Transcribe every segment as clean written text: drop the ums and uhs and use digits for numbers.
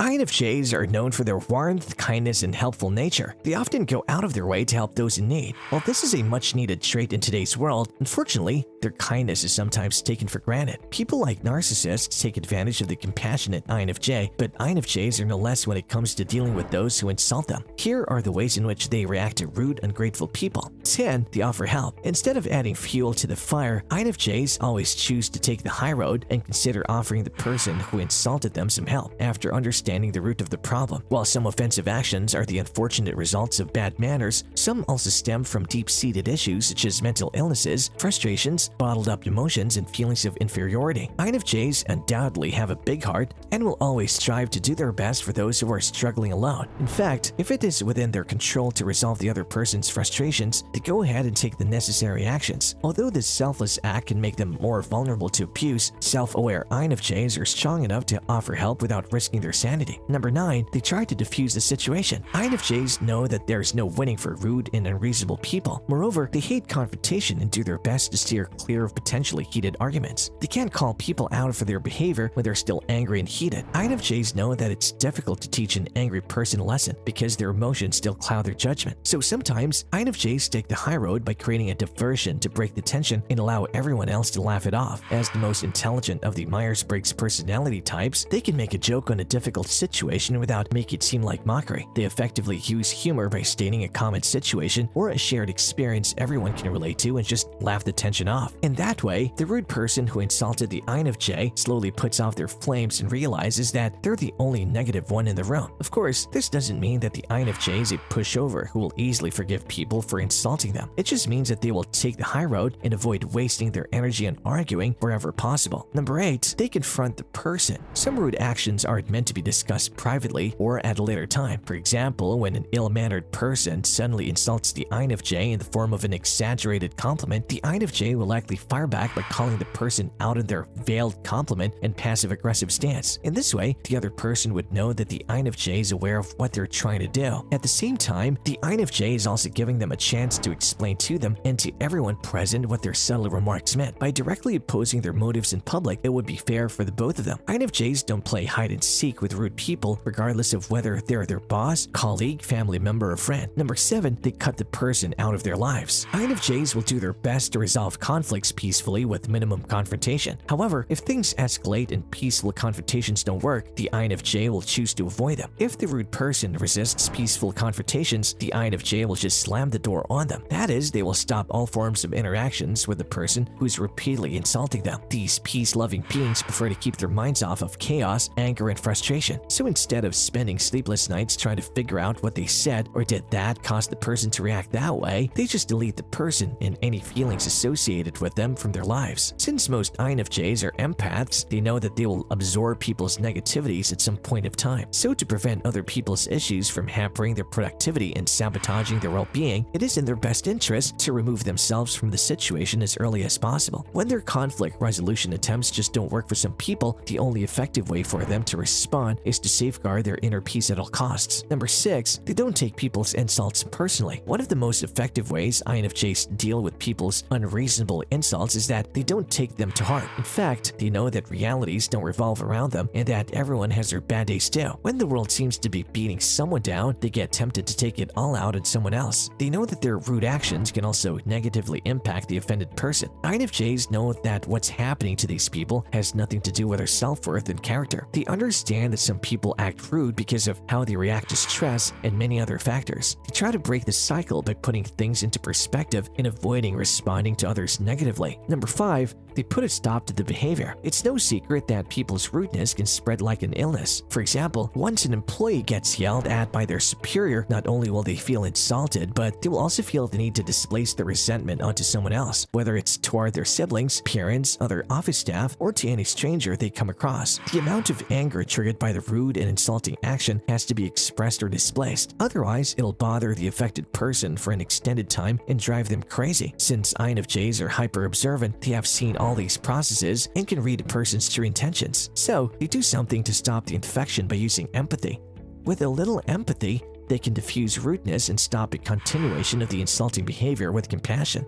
INFJs are known for their warmth, kindness, and helpful nature. They often go out of their way to help those in need. While this is a much-needed trait in today's world, unfortunately, their kindness is sometimes taken for granted. People like narcissists take advantage of the compassionate INFJ, but INFJs are no less when it comes to dealing with those who insult them. Here are the ways in which they react to rude, ungrateful people. 10. They offer help. Instead of adding fuel to the fire, INFJs always choose to take the high road and consider offering the person who insulted them some help after understanding the root of the problem. While some offensive actions are the unfortunate results of bad manners, some also stem from deep-seated issues such as mental illnesses, frustrations, bottled-up emotions, and feelings of inferiority. INFJs undoubtedly have a big heart and will always strive to do their best for those who are struggling alone. In fact, if it is within their control to resolve the other person's frustrations, they go ahead and take the necessary actions. Although this selfless act can make them more vulnerable to abuse, self-aware INFJs are strong enough to offer help without risking their sanity. Number 9. They try to diffuse the situation. INFJs know that there's no winning for rude and unreasonable people. Moreover, they hate confrontation and do their best to steer clear of potentially heated arguments. They can't call people out for their behavior when they're still angry and heated. INFJs know that it's difficult to teach an angry person a lesson because their emotions still cloud their judgment. So sometimes, INFJs take the high road by creating a diversion to break the tension and allow everyone else to laugh it off. As the most intelligent of the Myers-Briggs personality types, they can make a joke on a difficult situation without making it seem like mockery. They effectively use humor by stating a common situation or a shared experience everyone can relate to and just laugh the tension off. In that way, the rude person who insulted the INFJ slowly puts off their flames and realizes that they're the only negative one in the room. Of course, this doesn't mean that the INFJ is a pushover who will easily forgive people for insulting them. It just means that they will take the high road and avoid wasting their energy on arguing wherever possible. Number 8. They confront the person. Some rude actions aren't meant to be discussed privately or at a later time. For example, when an ill-mannered person suddenly insults the INFJ in the form of an exaggerated compliment, the INFJ will likely fire back by calling the person out on their veiled compliment and passive-aggressive stance. In this way, the other person would know that the INFJ is aware of what they're trying to do. At the same time, the INFJ is also giving them a chance to explain to them and to everyone present what their subtle remarks meant. By directly opposing their motives in public, it would be fair for the both of them. INFJs don't play hide-and-seek with rude people regardless of whether they're their boss, colleague, family member, or friend. Number 7. They cut the person out of their lives. INFJs will do their best to resolve conflicts peacefully with minimum confrontation. However, if things escalate and peaceful confrontations don't work, the INFJ will choose to avoid them. If the rude person resists peaceful confrontations, the INFJ will just slam the door on them. That is, they will stop all forms of interactions with the person who's repeatedly insulting them. These peace-loving beings prefer to keep their minds off of chaos, anger, and frustration. So instead of spending sleepless nights trying to figure out what they said or did that cause the person to react that way, they just delete the person and any feelings associated with them from their lives. Since most INFJs are empaths, they know that they will absorb people's negativities at some point of time. So to prevent other people's issues from hampering their productivity and sabotaging their well-being, it is in their best interest to remove themselves from the situation as early as possible. When their conflict resolution attempts just don't work for some people, the only effective way for them to respond is to safeguard their inner peace at all costs. Number 6. They don't take people's insults personally. One of the most effective ways INFJs deal with people's unreasonable insults is that they don't take them to heart. In fact, they know that realities don't revolve around them and that everyone has their bad days too. When the world seems to be beating someone down, they get tempted to take it all out on someone else. They know that their rude actions can also negatively impact the offended person. INFJs know that what's happening to these people has nothing to do with their self-worth and character. They understand that some people act rude because of how they react to stress and many other factors. They try to break the cycle by putting things into perspective and avoiding responding to others negatively. Number 5. They put a stop to the behavior. It's no secret that people's rudeness can spread like an illness. For example, once an employee gets yelled at by their superior, not only will they feel insulted, but they will also feel the need to displace the resentment onto someone else, whether it's toward their siblings, parents, other office staff, or to any stranger they come across. The amount of anger triggered by the rude and insulting action has to be expressed or displaced. Otherwise, it'll bother the affected person for an extended time and drive them crazy. Since INFJs are hyper-observant, they have seen all these processes and can read a person's true intentions. So, they do something to stop the infection by using empathy. With a little empathy, they can diffuse rudeness and stop a continuation of the insulting behavior with compassion.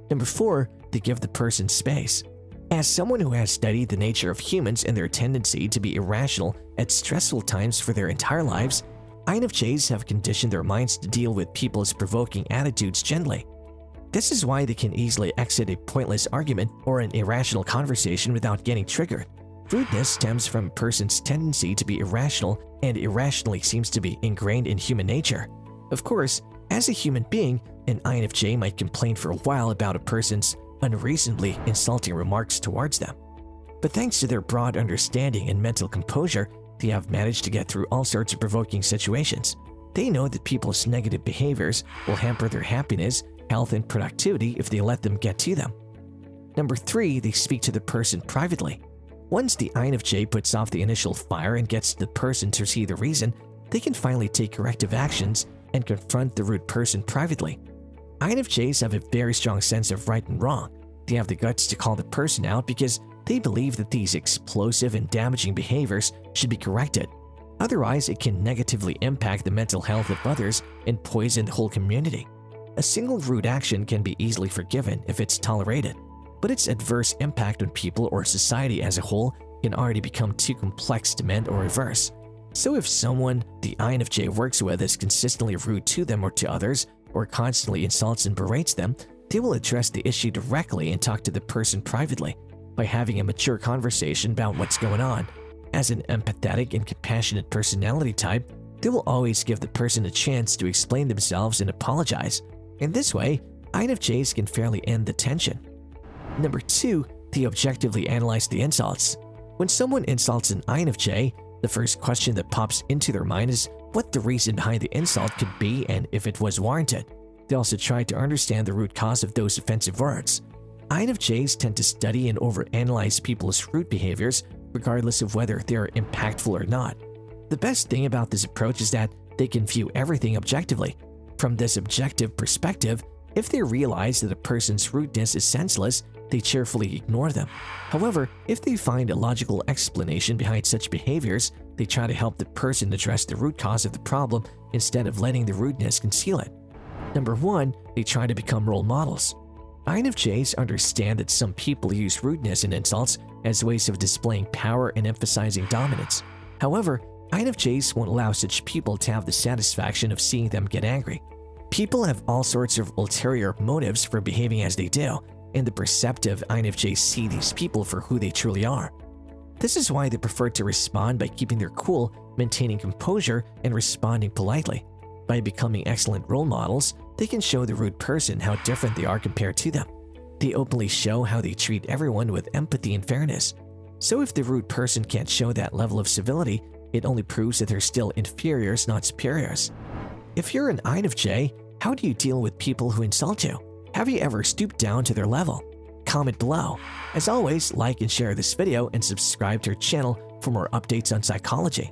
Number 4. They give the person space. As someone who has studied the nature of humans and their tendency to be irrational at stressful times for their entire lives, INFJs have conditioned their minds to deal with people's provoking attitudes gently. This is why they can easily exit a pointless argument or an irrational conversation without getting triggered. Rudeness stems from a person's tendency to be irrational, and irrationally seems to be ingrained in human nature. Of course, as a human being, an INFJ might complain for a while about a person's unreasonably insulting remarks towards them. But thanks to their broad understanding and mental composure, they have managed to get through all sorts of provoking situations. They know that people's negative behaviors will hamper their happiness, health, and productivity if they let them get to them. Number 3, they speak to the person privately. Once the INFJ puts off the initial fire and gets the person to see the reason, they can finally take corrective actions and confront the rude person privately. INFJs have a very strong sense of right and wrong. They have the guts to call the person out because they believe that these explosive and damaging behaviors should be corrected. Otherwise, it can negatively impact the mental health of others and poison the whole community. A single rude action can be easily forgiven if it's tolerated, but its adverse impact on people or society as a whole can already become too complex to mend or reverse. So if someone the INFJ works with is consistently rude to them or to others, or constantly insults and berates them, they will address the issue directly and talk to the person privately by having a mature conversation about what's going on. As an empathetic and compassionate personality type, they will always give the person a chance to explain themselves and apologize. In this way, INFJs can fairly end the tension. Number 2, they objectively analyze the insults. When someone insults an INFJ, the first question that pops into their mind is what the reason behind the insult could be and if it was warranted. They also try to understand the root cause of those offensive words. INFJs tend to study and overanalyze people's rude behaviors regardless of whether they are impactful or not. The best thing about this approach is that they can view everything objectively. From this objective perspective, if they realize that a person's rudeness is senseless, they cheerfully ignore them. However, if they find a logical explanation behind such behaviors, they try to help the person address the root cause of the problem instead of letting the rudeness conceal it. Number 1, they try to become role models. INFJs understand that some people use rudeness and insults as ways of displaying power and emphasizing dominance. However, INFJs won't allow such people to have the satisfaction of seeing them get angry. People have all sorts of ulterior motives for behaving as they do, and the perceptive INFJs see these people for who they truly are. This is why they prefer to respond by keeping their cool, maintaining composure, and responding politely. By becoming excellent role models, they can show the rude person how different they are compared to them. They openly show how they treat everyone with empathy and fairness. So if the rude person can't show that level of civility, it only proves that they're still inferiors, not superiors. If you're an INFJ, how do you deal with people who insult you? Have you ever stooped down to their level? Comment below. As always, like and share this video and subscribe to our channel for more updates on psychology.